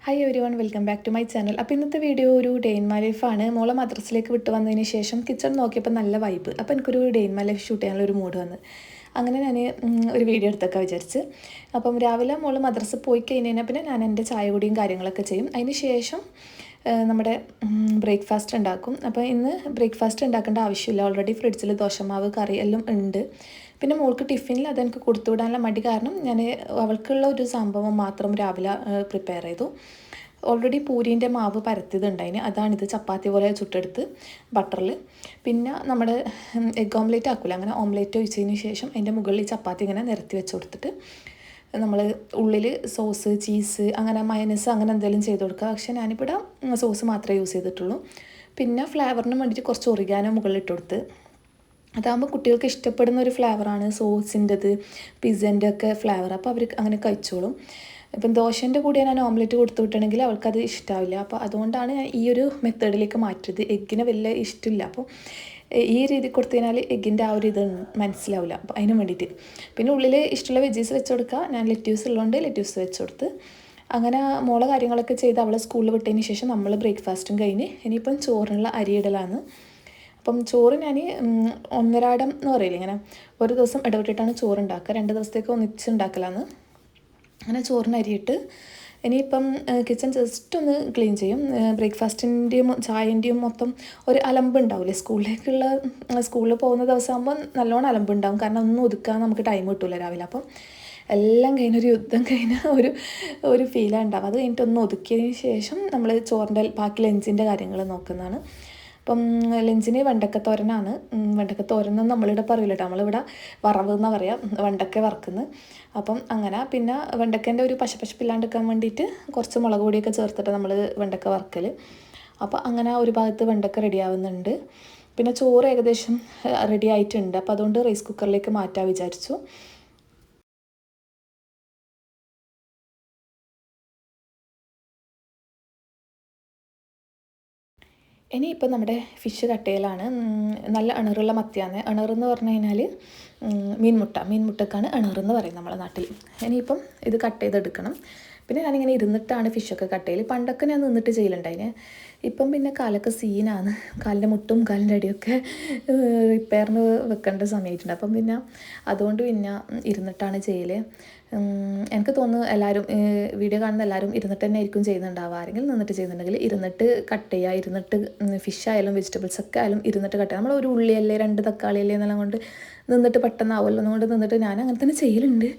Hi everyone, welcome back to my channel. അപ്പോൾ ഇന്നത്തെ video ഒരു ഡേ ഇൻ മൈ ലൈഫാണ്. മോളെ മദ്രസിലേക്ക് വിട്ട് വന്നതിന് ശേഷം കിച്ചൺ നോക്കിയപ്പോൾ നല്ല വൈബ്. അപ്പോൾ എനിക്കൊരു day in my life shoot ചെയ്യാനുള്ള ഒരു മൂഡ് വന്ന് അങ്ങനെ ഞാൻ ഒരു വീഡിയോ എടുത്തൊക്കെ വിചാരിച്ച്. അപ്പം രാവിലെ മോള് മദ്രസ പോയി കഴിഞ്ഞാൽ പിന്നെ ഞാൻ എൻ്റെ ചായ കുടിയും കാര്യങ്ങളൊക്കെ ചെയ്യും. അതിന് ശേഷം നമ്മുടെ ബ്രേക്ക്ഫാസ്റ്റ് ഉണ്ടാക്കും. അപ്പോൾ ഇന്ന് ബ്രേക്ക്ഫാസ്റ്റ് ഉണ്ടാക്കേണ്ട ആവശ്യമില്ല, ഓൾറെഡി ഫ്രിഡ്ജിൽ ദോശമാവ് കറി എല്ലാം ഉണ്ട്. പിന്നെ മോൾക്ക് ടിഫിനിൽ അതെനിക്ക് കൊടുത്തു വിടാനുള്ള മടി കാരണം ഞാൻ അവൾക്കുള്ള ഒരു സംഭവം മാത്രം രാവിലെ പ്രിപ്പയർ ചെയ്തു. ഓൾറെഡി പൂരീൻ്റെ മാവ് പരത്തിയതുണ്ടായിന്, അതാണിത്. ചപ്പാത്തി പോലെ ചുട്ടെടുത്ത് ബട്ടറിൽ പിന്നെ നമ്മുടെ എഗ് ഓംലേറ്റ് ആക്കില്ല, അങ്ങനെ ഓംലേറ്റ് ഒഴിച്ചതിന് ശേഷം അതിൻ്റെ മുകളിൽ ചപ്പാത്തി ഇങ്ങനെ നിരത്തി വെച്ച് കൊടുത്തിട്ട് നമ്മൾ ഉള്ളിൽ സോസ്, ചീസ്, അങ്ങനെ മയനസ് അങ്ങനെ എന്തെങ്കിലും ചെയ്ത് കൊടുക്കുക. പക്ഷേ ഞാനിവിടെ സോസ് മാത്രമേ യൂസ് ചെയ്തിട്ടുള്ളൂ. പിന്നെ ഫ്ലേവറിന് വേണ്ടിയിട്ട് കുറച്ച് ഒറിഗാനോ മുകളിൽ ഇട്ട് കൊടുത്ത്. അതാകുമ്പോൾ കുട്ടികൾക്ക് ഇഷ്ടപ്പെടുന്ന ഒരു ഫ്ലേവറാണ് സോസിൻ്റെത്, പിസ്സൻ്റെ ഒക്കെ ഫ്ലേവർ. അപ്പോൾ അവർ അങ്ങനെ കഴിച്ചോളും. ഇപ്പം ദോശൻ്റെ കൂടെ ഞാൻ ഓംലെറ്റ് കൊടുത്തു വിട്ടണമെങ്കിൽ അവൾക്കത് ഇഷ്ടമാവില്ല. അപ്പോൾ അതുകൊണ്ടാണ് ഞാൻ ഈ ഒരു മെത്തേഡിലേക്ക് മാറ്റിയത്. എഗ്ഗിന് വലിയ ഇഷ്ടമില്ല, അപ്പോൾ ഈ രീതി കൊടുത്തു കഴിഞ്ഞാൽ എഗ്ഗിൻ്റെ ആ ഒരു ഇത് മനസ്സിലാവില്ല. അപ്പോൾ അതിന് വേണ്ടിയിട്ട് പിന്നെ ഉള്ളിൽ ഇഷ്ടമുള്ള വെജീസ് വെച്ച് കൊടുക്കുക. ഞാൻ ലെറ്റ്യൂസ് ഉള്ളതുകൊണ്ട് ലെറ്റ്യൂസ് വെച്ച് കൊടുത്ത് അങ്ങനെ മോളെ കാര്യങ്ങളൊക്കെ ചെയ്ത് അവളെ സ്കൂളിൽ വിട്ടതിന് ശേഷം നമ്മൾ ബ്രേക്ക്ഫാസ്റ്റും കഴിഞ്ഞ് ഇനിയിപ്പം ചോറിനുള്ള അരിയിടലാണ്. അപ്പം ചോറ് ഞാൻ ഒന്നരാടം എന്ന് പറയില്ല, ഇങ്ങനെ ഒരു ദിവസം ഇടവിട്ടിട്ടാണ് ചോറ് ഉണ്ടാക്കുക. 2 ദിവസത്തേക്ക് ഒന്നിച്ച് ഉണ്ടാക്കലാന്ന്. അങ്ങനെ ചോറിന് അരിയിട്ട് ഇനിയിപ്പം കിച്ചൺ ജസ്റ്റ് ഒന്ന് ക്ലീൻ ചെയ്യും. ബ്രേക്ക്ഫാസ്റ്റിൻ്റെയും ചായൻ്റെയും മൊത്തം ഒരു അലമ്പുണ്ടാവില്ലേ, സ്കൂളിൽ പോകുന്ന ദിവസമാകുമ്പോൾ നല്ലോണം അലമ്പുണ്ടാവും. കാരണം ഒന്നും ഒതുക്കാൻ നമുക്ക് ടൈം കിട്ടില്ല രാവിലെ. അപ്പം എല്ലാം കഴിഞ്ഞൊരു യുദ്ധം കഴിഞ്ഞ ഒരു ഫീലാണ് ഉണ്ടാവും. അത് കഴിഞ്ഞിട്ടൊന്ന് ഒതുക്കിയതിന് ശേഷം നമ്മൾ ചോറിൻ്റെ ബാക്കി ലഞ്ചിൻ്റെ കാര്യങ്ങൾ നോക്കുന്നതാണ്. അപ്പം ലഞ്ചിന് വെണ്ടക്കത്തോരനാണ്. വെണ്ടക്കത്തോരനെന്ന് നമ്മളിവിടെ പറയില്ല കേട്ടോ, നമ്മളിവിടെ വറവ് എന്നാണ് പറയാം, വെണ്ടക്ക വറക്കുന്നത്. അപ്പം അങ്ങനെ പിന്നെ വെണ്ടക്കേൻ്റെ ഒരു പശപ്പില്ലാണ്ടിരിക്കാൻ വേണ്ടിയിട്ട് കുറച്ച് മുളക് പൊടിയൊക്കെ ചേർത്തിട്ട് നമ്മൾ വെണ്ടക്ക വറക്കൽ. അപ്പോൾ അങ്ങനെ ഒരു ഭാഗത്ത് വെണ്ടക്ക റെഡി ആവുന്നുണ്ട്. പിന്നെ ചോറ് ഏകദേശം റെഡി ആയിട്ടുണ്ട്. അപ്പോൾ അതുകൊണ്ട് റൈസ് കുക്കറിലേക്ക് മാറ്റാൻ വിചാരിച്ചു. ഇനിയിപ്പോൾ നമ്മുടെ ഫിഷ് കട്ട് ചെയ്യലാണ്. നല്ല അണറുള്ള മത്തിയാണ്. അണറെന്ന് പറഞ്ഞു കഴിഞ്ഞാൽ മീൻമുട്ടക്കാണ് അണറെന്ന് പറയും നമ്മളെ നാട്ടിൽ. ഇനിയിപ്പം ഇത് കട്ട് ചെയ്തെടുക്കണം. പിന്നെ ഞാനിങ്ങനെ ഇരുന്നിട്ടാണ് ഫിഷൊക്കെ കട്ട് ചെയ്യൽ. പണ്ടൊക്കെ ഞാൻ നിന്നിട്ട് ചെയ്യലുണ്ടായിന്. ഇപ്പം പിന്നെ കാലൊക്കെ സീനാണ്, കാലിൻ്റെ മുട്ടും കാലിൻ്റെ അടിയൊക്കെ റിപ്പയറിന് വെക്കേണ്ട സമയമായിട്ടുണ്ട്. അപ്പം പിന്നെ അതുകൊണ്ട് പിന്നെ ഇരുന്നിട്ടാണ് ചെയ്യൽ. എനിക്ക് തോന്നുന്നു എല്ലാവരും വീഡിയോ കാണുന്ന എല്ലാവരും ഇരുന്നിട്ട് തന്നെ ആയിരിക്കും ചെയ്യുന്നുണ്ടാവുക. ആരെങ്കിലും നിന്നിട്ട് ചെയ്യുന്നുണ്ടെങ്കിൽ ഇരുന്നിട്ട് കട്ട് ചെയ്യുക. ഇരുന്നിട്ട് ഫിഷ് ആയാലും വെജിറ്റബിൾസ് ഒക്കെ ആയാലും ഇരുന്നിട്ട് കട്ട് ചെയ്യുക. നമ്മൾ ഒരു ഉള്ളിയല്ലേ 2 തക്കാളിയല്ലേ എന്നെല്ലാം കൊണ്ട് നിന്നിട്ട് പെട്ടെന്നാവുമല്ലോ എന്നുകൊണ്ട് നിന്നിട്ട് ഞാൻ അങ്ങനെ തന്നെ ചെയ്യലുണ്ട്.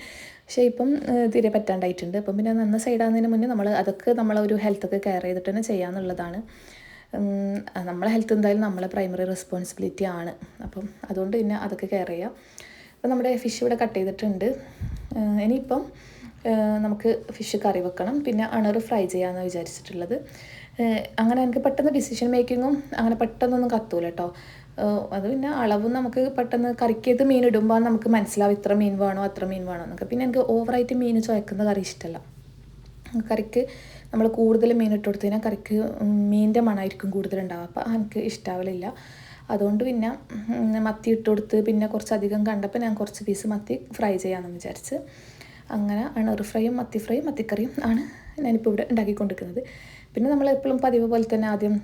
പക്ഷേ ഇപ്പം തീരെ പറ്റാണ്ടായിട്ടുണ്ട്. അപ്പം പിന്നെ നന്ന സൈഡാകുന്നതിന് മുന്നേ അതൊക്കെ നമ്മളൊരു ഹെൽത്തൊക്കെ കെയർ ചെയ്തിട്ട് തന്നെ ചെയ്യാമെന്നുള്ളതാണ്. നമ്മളെ ഹെൽത്ത് എന്തായാലും നമ്മളെ പ്രൈമറി റെസ്പോൺസിബിലിറ്റി ആണ്. അപ്പം അതുകൊണ്ട് പിന്നെ അതൊക്കെ കെയർ ചെയ്യുക. അപ്പോൾ നമ്മുടെ ഫിഷ് ഇവിടെ കട്ട് ചെയ്തിട്ടുണ്ട്. ഇനിയിപ്പം നമുക്ക് ഫിഷ് കറി വെക്കണം. പിന്നെ അണറ് ഫ്രൈ ചെയ്യാമെന്നാണ് വിചാരിച്ചിട്ടുള്ളത്. അങ്ങനെ എനിക്ക് പെട്ടെന്ന് ഡിസിഷൻ മേക്കിങ്ങും അങ്ങനെ പെട്ടെന്നൊന്നും കത്തൂല കേട്ടോ. അത് പിന്നെ അളവും നമുക്ക് പെട്ടെന്ന് കറിക്കകത്ത് മീൻ ഇടുമ്പോൾ നമുക്ക് മനസ്സിലാവും ഇത്ര മീൻ വേണോ അത്ര മീൻ വേണോ എന്നൊക്കെ. പിന്നെ എനിക്ക് ഓവറായിട്ട് മീൻ ചുവക്കുന്ന കറി ഇഷ്ടമല്ല. കറിക്ക് നമ്മൾ കൂടുതൽ മീൻ ഇട്ട് കൊടുത്തു കഴിഞ്ഞാൽ കറിക്ക് മീനിൻ്റെ മണമായിരിക്കും കൂടുതലുണ്ടാവുക. അപ്പോൾ എനിക്ക് ഇഷ്ടാവലില്ല. അതുകൊണ്ട് പിന്നെ മത്തി ഇട്ട് കൊടുത്ത് പിന്നെ കുറച്ചധികം കണ്ടപ്പോൾ ഞാൻ കുറച്ച് പീസ് മത്തി ഫ്രൈ ചെയ്യാമെന്ന് വിചാരിച്ച് അങ്ങനെ അണറ് ഫ്രൈയും മത്തി ഫ്രൈയും മത്തിക്കറിയും ആണ് ഞാനിപ്പോൾ ഇവിടെ ഉണ്ടാക്കിക്കൊണ്ടിരിക്കുന്നത്. പിന്നെ നമ്മൾ എപ്പോഴും പതിവ് പോലെ തന്നെ ആദ്യം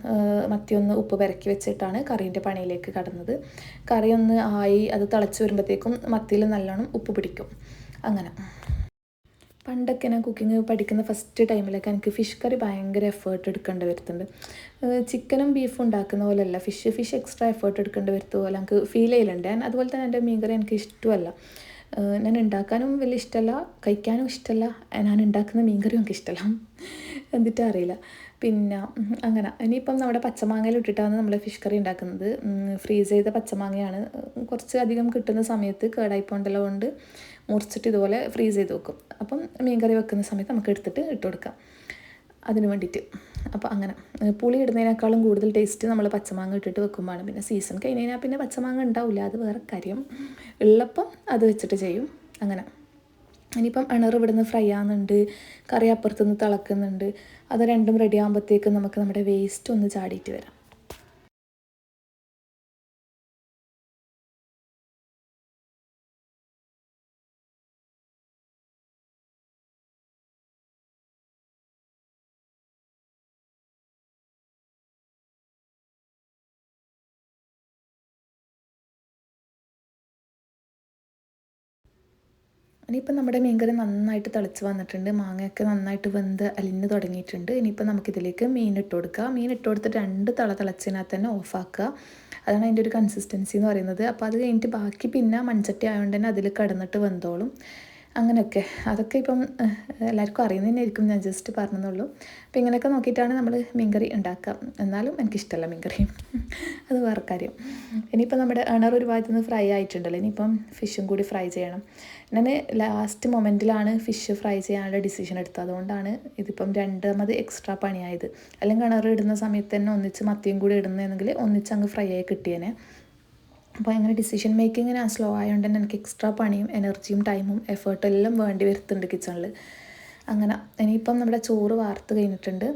മത്തി ഒന്ന് ഉപ്പ് പെരക്കി വെച്ചിട്ടാണ് കറീൻ്റെ പണിയിലേക്ക് കടന്നത്. കറി ഒന്ന് ആയി അത് തിളച്ച് വരുമ്പോഴത്തേക്കും മത്തിയിൽ നല്ലോണം ഉപ്പ് പിടിക്കും. അങ്ങനെ പണ്ടൊക്കെ ഞാൻ കുക്കിംഗ് പഠിക്കുന്ന ഫസ്റ്റ് ടൈമിലൊക്കെ എനിക്ക് ഫിഷ് കറി ഭയങ്കര എഫേർട്ട് എടുക്കേണ്ടി വരുന്നുണ്ട്. ചിക്കനും ബീഫും ഉണ്ടാക്കുന്ന പോലെയല്ല, ഫിഷ് എക്സ്ട്രാ എഫേർട്ട് എടുക്കേണ്ടി വരുത്ത പോലെ എനിക്ക് ഫീൽ ചെയ്യലുണ്ട്. അതുപോലെ തന്നെ എൻ്റെ മീൻകറി എനിക്ക് ഇഷ്ടമല്ല. ഞാൻ ഉണ്ടാക്കാനും വലിയ ഇഷ്ടമല്ല, കഴിക്കാനും ഇഷ്ടമല്ല. ഞാൻ ഉണ്ടാക്കുന്ന മീൻകറിയും എനിക്ക് ഇഷ്ടമല്ല, എന്നിട്ടും അറിയില്ല. പിന്നെ അങ്ങനെ ഇനിയിപ്പം നമ്മുടെ പച്ചമാങ്ങയിൽ ഇട്ടിട്ടാണ് നമ്മൾ ഫിഷ് കറി ഉണ്ടാക്കുന്നത്. ഫ്രീസ് ചെയ്ത പച്ചമാങ്ങയാണ്. കുറച്ച് അധികം കിട്ടുന്ന സമയത്ത് കേടായി പോകണ്ടല്ലോ കൊണ്ട് മുറിച്ചിട്ട് ഇതുപോലെ ഫ്രീസ് ചെയ്ത് വെക്കും. അപ്പം മീൻ കറി വെക്കുന്ന സമയത്ത് നമുക്ക് എടുത്തിട്ട് ഇട്ട് കൊടുക്കാം അതിന് വേണ്ടിയിട്ട്. അപ്പോൾ അങ്ങനെ പുളി ഇടുന്നതിനേക്കാളും കൂടുതൽ ടേസ്റ്റ് നമ്മൾ പച്ചമാങ്ങ ഇട്ടിട്ട് വെക്കുമ്പോഴാണ്. പിന്നെ സീസൺ കഴിഞ്ഞ് കഴിഞ്ഞാൽ പിന്നെ പച്ചമാങ്ങ ഉണ്ടാവില്ല, അത് വേറെ കാര്യം. ഉള്ളപ്പം അത് വെച്ചിട്ട് ചെയ്യും. അങ്ങനെ ഇനിയിപ്പം അണറ് ഇവിടുന്ന് ഫ്രൈ ആകുന്നുണ്ട്, കറി അപ്പുറത്തുനിന്ന് തിളക്കുന്നുണ്ട്. അത് രണ്ടും റെഡി ആകുമ്പോഴത്തേക്കും നമുക്ക് നമ്മുടെ വേസ്റ്റ് ഒന്ന് ചാടിയിട്ട് വരാം. ഇനിയിപ്പോൾ നമ്മുടെ മീൻകറി നന്നായിട്ട് തിളച്ച് വന്നിട്ടുണ്ട്. മാങ്ങയൊക്കെ നന്നായിട്ട് വെന്ത് അലിഞ്ഞ് തുടങ്ങിയിട്ടുണ്ട്. ഇനിയിപ്പോൾ നമുക്കിതിലേക്ക് മീൻ ഇട്ട് കൊടുക്കുക. മീൻ ഇട്ട് കൊടുത്തിട്ട് 2 തിളച്ചതിനകത്ത് തന്നെ ഓഫാക്കുക. അതാണ് അതിൻ്റെ ഒരു കൺസിസ്റ്റൻസി എന്ന് പറയുന്നത്. അപ്പോൾ അത് കഴിഞ്ഞിട്ട് ബാക്കി പിന്നെ മൺചട്ടി ആയതുകൊണ്ട് തന്നെ അതിൽ കിടന്നിട്ട് വെന്തോളും. അങ്ങനെയൊക്കെ അതൊക്കെ ഇപ്പം എല്ലാവർക്കും അറിയുന്നത് തന്നെയായിരിക്കും, ഞാൻ ജസ്റ്റ് പറഞ്ഞെന്നുള്ളൂ. അപ്പോൾ ഇങ്ങനെയൊക്കെ നോക്കിയിട്ടാണ് നമ്മൾ മീൻകറി ഉണ്ടാക്കുക. എന്നാലും എനിക്കിഷ്ടമല്ല മീൻകറി, അത് വേറെ കാര്യം. ഇനിയിപ്പോൾ നമ്മുടെ ഒരു ഭാഗത്ത് നിന്ന് ഫ്രൈ ആയിട്ടുണ്ടല്ലോ, ഇനിയിപ്പം ഫിഷും കൂടി ഫ്രൈ ചെയ്യണം. ഞാൻ ലാസ്റ്റ് മൊമെൻറ്റിലാണ് ഫിഷ് ഫ്രൈ ചെയ്യാനുള്ള ഡിസിഷൻ എടുത്തത്. അതുകൊണ്ടാണ് ഇതിപ്പം രണ്ടാമത് എക്സ്ട്രാ പണിയായത്. അല്ലെങ്കിൽ ഇടുന്ന സമയത്ത് തന്നെ ഒന്നിച്ച് മത്തിയും കൂടി ഇടുന്നതെങ്കിൽ ഒന്നിച്ച് അങ്ങ് ഫ്രൈ ആയി കിട്ടിയേനെ. അപ്പോൾ അങ്ങനെ ഡിസിഷൻ മേക്കിങ്ങിന് സ്ലോ ആയതുകൊണ്ട് തന്നെ എനിക്ക് എക്സ്ട്രാ പണിയും എനർജിയും ടൈമും എഫേർട്ടും എല്ലാം വേണ്ടി വരുത്തുന്നുണ്ട് കിച്ചണിൽ. അങ്ങനെ ഇനിയിപ്പം നമ്മുടെ ചോറ് വാർത്ത് കഴിഞ്ഞിട്ടുണ്ട്.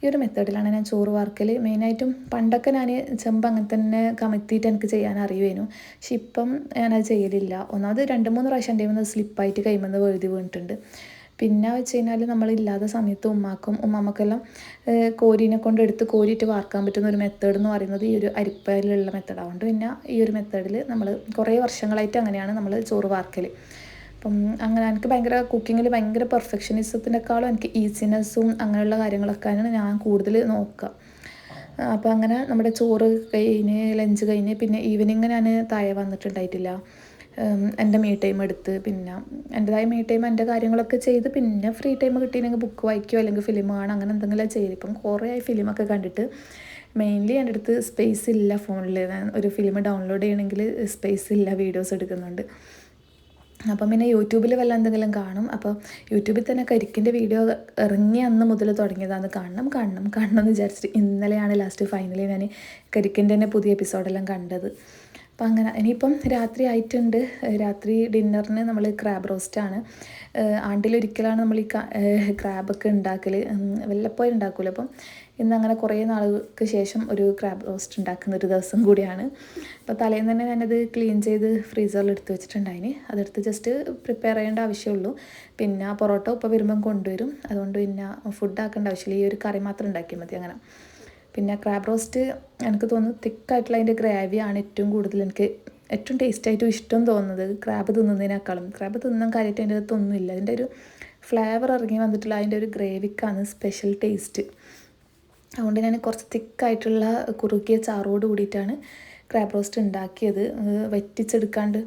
ഈ ഒരു മെത്തേഡിലാണ് ഞാൻ ചോറ് വാർക്കൽ. മെയിനായിട്ടും പണ്ടൊക്കെ ഞാൻ ചെമ്പ് അങ്ങനെ തന്നെ കമഴ്ത്തിയിട്ട് എനിക്ക് ചെയ്യാൻ അറിയുമായിരുന്നു. പക്ഷെ ഇപ്പം ഞാനത് ചെയ്യലില്ല. ഒന്നാമത് 2-3 പ്രാവശ്യം എൻ്റെ കയ്യിൽ സ്ലിപ്പായിട്ട് കൈമെന്ന് വെഴുതി വീണിട്ടുണ്ട്. പിന്നെ വെച്ച് കഴിഞ്ഞാൽ നമ്മളില്ലാത്ത സമയത്ത് ഉമ്മാമ്മക്കെല്ലാം കോരീനെ കൊണ്ട് എടുത്ത് കോരിയിട്ട് വാർക്കാൻ പറ്റുന്ന ഒരു മെത്തേഡ് എന്ന് പറയുന്നത് ഈ ഒരു അരിപ്പയിലുള്ള മെത്തേഡ്. അതുകൊണ്ട് പിന്നെ ഈ ഒരു മെത്തേഡിൽ നമ്മൾ കുറേ വർഷങ്ങളായിട്ട് അങ്ങനെയാണ് നമ്മൾ ചോറ് വാർക്കൽ. അപ്പം അങ്ങനെ എനിക്ക് ഭയങ്കര കുക്കിങ്ങിൽ ഭയങ്കര പെർഫെക്ഷനിസത്തിനേക്കാളും എനിക്ക് ഈസിനെസ്സും അങ്ങനെയുള്ള കാര്യങ്ങളൊക്കെയാണ് ഞാൻ കൂടുതൽ നോക്കുക. അപ്പോൾ അങ്ങനെ നമ്മുടെ ചോറ് കഴിഞ്ഞ് ലഞ്ച് കഴിഞ്ഞ് പിന്നെ ഈവനിങ് ഞാൻ താഴെ വന്നിട്ടുണ്ടായിട്ടില്ല. എൻ്റെ മീ ടൈം എടുത്ത് പിന്നെ എൻ്റെതായ മീ ടൈം എൻ്റെ കാര്യങ്ങളൊക്കെ ചെയ്ത് പിന്നെ ഫ്രീ ടൈം കിട്ടിയില്ലെങ്കിൽ ബുക്ക് വായിക്കുകയോ അല്ലെങ്കിൽ ഫിലിം കാണുക അങ്ങനെ എന്തെങ്കിലും ചെയ്ത്. ഇപ്പം കുറേ ആയി ഫിലിമൊക്കെ കണ്ടിട്ട്. മെയിൻലി എൻ്റെ അടുത്ത് സ്പേസ് ഇല്ല ഫോണിൽ. ഒരു ഫിലിം ഡൗൺലോഡ് ചെയ്യണമെങ്കിൽ സ്പേസ് ഇല്ല, വീഡിയോസ് എടുക്കുന്നുണ്ട്. അപ്പം പിന്നെ യൂട്യൂബിൽ വല്ല എന്തെങ്കിലും കാണും. അപ്പോൾ യൂട്യൂബിൽ തന്നെ കരിക്കിൻ്റെ വീഡിയോ ഇറങ്ങിയ അന്ന് മുതൽ തുടങ്ങിയതാണ്. കാണണം എന്ന് വിചാരിച്ചിട്ട് ഇന്നലെയാണ് ലാസ്റ്റ് ഫൈനലി ഞാൻ കരിക്കിൻ്റെ തന്നെ പുതിയ എപ്പിസോഡെല്ലാം കണ്ടത്. അപ്പം അങ്ങനെ ഇനിയിപ്പം രാത്രി ആയിട്ടുണ്ട്. രാത്രി ഡിന്നറിന് നമ്മൾ ക്രാബ് റോസ്റ്റാണ്. ആണ്ടിലൊരിക്കലാണ് നമ്മൾ ഈ ക്രാബൊക്കെ ഉണ്ടാക്കൽ, വല്ലപ്പോഴും ഉണ്ടാക്കില്ല. അപ്പം ഇന്നങ്ങനെ കുറേ നാളുകൾക്ക് ശേഷം ഒരു ക്രാബ് റോസ്റ്റ് ഉണ്ടാക്കുന്ന ഒരു ദിവസം കൂടിയാണ്. അപ്പോൾ തലേന്ന് തന്നെ ഞാനത് ക്ലീൻ ചെയ്ത് ഫ്രീസറിൽ എടുത്ത് വെച്ചിട്ടുണ്ടായിന്. അതെടുത്ത് ജസ്റ്റ് പ്രിപ്പയർ ചെയ്യേണ്ട ആവശ്യമുള്ളൂ. പിന്നെ പൊറോട്ട ഇപ്പോൾ വരുമ്പം കൊണ്ടുവരും. അതുകൊണ്ട് പിന്നെ ഫുഡ് ആക്കേണ്ട ആവശ്യമില്ല, ഈ ഒരു കറി മാത്രം ഉണ്ടാക്കിയാൽ മതി. അങ്ങനെ പിന്നെ ക്രാബ് റോസ്റ്റ് എനിക്ക് തോന്നുന്നു തിക്കായിട്ടുള്ള അതിൻ്റെ ഗ്രേവിയാണ് ഏറ്റവും കൂടുതൽ എനിക്ക് ഏറ്റവും ടേസ്റ്റായിട്ടും ഇഷ്ടം തോന്നുന്നത് ക്രാബ് തിന്നുന്നതിനേക്കാളും. ക്രാബ് തിന്നാൻ കാര്യമായിട്ട് അതിൻ്റെ അകത്തൊന്നുമില്ല. അതിൻ്റെ ഒരു ഫ്ലേവർ ഇറങ്ങി വന്നിട്ടുള്ള അതിൻ്റെ ഒരു ഗ്രേവിക്കാണ് സ്പെഷ്യൽ ടേസ്റ്റ്. അതുകൊണ്ട് ഞാൻ കുറച്ച് തിക്കായിട്ടുള്ള കുറുകിയ ചാറോട് കൂടിയിട്ടാണ് ക്രാബ് റോസ്റ്റ് ഉണ്ടാക്കിയത്, വറ്റിച്ചെടുക്കാണ്ട്.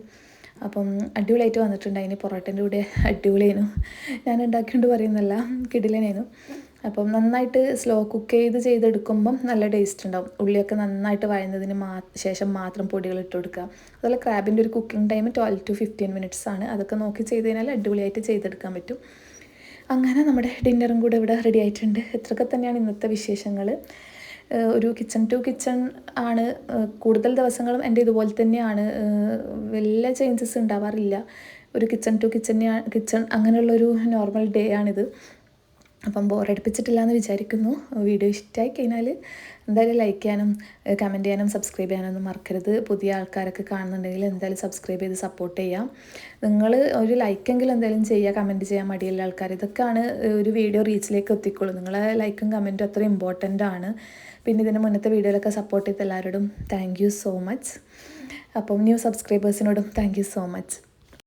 അപ്പം അടിപൊളിയായിട്ട് വന്നിട്ടുണ്ട്. അതിന് പൊറോട്ടേൻ്റെ കൂടെ അടിപൊളിയായിരുന്നു. ഞാൻ ഉണ്ടാക്കിക്കൊണ്ട് പറയുന്നല്ല, കിടിലനായിരുന്നു. അപ്പം നന്നായിട്ട് സ്ലോ കുക്ക് ചെയ്തെടുക്കുമ്പം നല്ല ടേസ്റ്റ് ഉണ്ടാവും. ഉള്ളിയൊക്കെ നന്നായിട്ട് വഴന്നതിന് ശേഷം മാത്രം പൊടികൾ ഇട്ട് കൊടുക്കുക. അതുപോലെ ക്രാബിൻ്റെ ഒരു കുക്കിംഗ് ടൈം 12 to 15 minutes ആണ്. അതൊക്കെ നോക്കി ചെയ്ത് കഴിഞ്ഞാൽ അടിപൊളിയായിട്ട് ചെയ്തെടുക്കാൻ പറ്റും. അങ്ങനെ നമ്മുടെ ഡിന്നറും കൂടെ ഇവിടെ റെഡി ആയിട്ടുണ്ട്. ഇത്രയൊക്കെ തന്നെയാണ് ഇന്നത്തെ വിശേഷങ്ങൾ. ഒരു കിച്ചൺ ടു കിച്ചൺ ആണ്. കൂടുതൽ ദിവസങ്ങളും എൻ്റെ ഇതുപോലെ തന്നെയാണ്. വലിയ ചേഞ്ചസ് ഉണ്ടാവാറില്ല. ഒരു കിച്ചൺ ടു കിച്ചൺ അങ്ങനെയുള്ളൊരു നോർമൽ ഡേ ആണിത്. അപ്പം ബോറടിപ്പിച്ചിട്ടില്ല എന്ന് വിചാരിക്കുന്നു. വീഡിയോ ഇഷ്ടമായി കഴിഞ്ഞാൽ എന്തായാലും ലൈക്ക് ചെയ്യാനും കമൻറ്റ് ചെയ്യാനും സബ്സ്ക്രൈബ് ചെയ്യാനൊന്നും മറക്കരുത്. പുതിയ ആൾക്കാരൊക്കെ കാണുന്നുണ്ടെങ്കിൽ എന്തായാലും സബ്സ്ക്രൈബ് ചെയ്ത് സപ്പോർട്ട് ചെയ്യാം. നിങ്ങൾ ഒരു ലൈക്കെങ്കിലും എന്തായാലും ചെയ്യുക, കമൻറ്റ് ചെയ്യാൻ മടിയുള്ള ആൾക്കാർ. ഇതൊക്കെയാണ് ഒരു വീഡിയോ റീച്ചിലേക്ക് എത്തിക്കുള്ളൂ. നിങ്ങളെ ലൈക്കും കമൻറ്റും അത്ര ഇമ്പോർട്ടൻ്റ് ആണ്. പിന്നെ ഇതിന് മുന്നത്തെ വീഡിയോയിലൊക്കെ സപ്പോർട്ട് ചെയ്ത എല്ലാവരോടും താങ്ക് യു സോ മച്ച്. അപ്പം ന്യൂ സബ്സ്ക്രൈബേഴ്സിനോടും താങ്ക് യു സോ മച്ച്.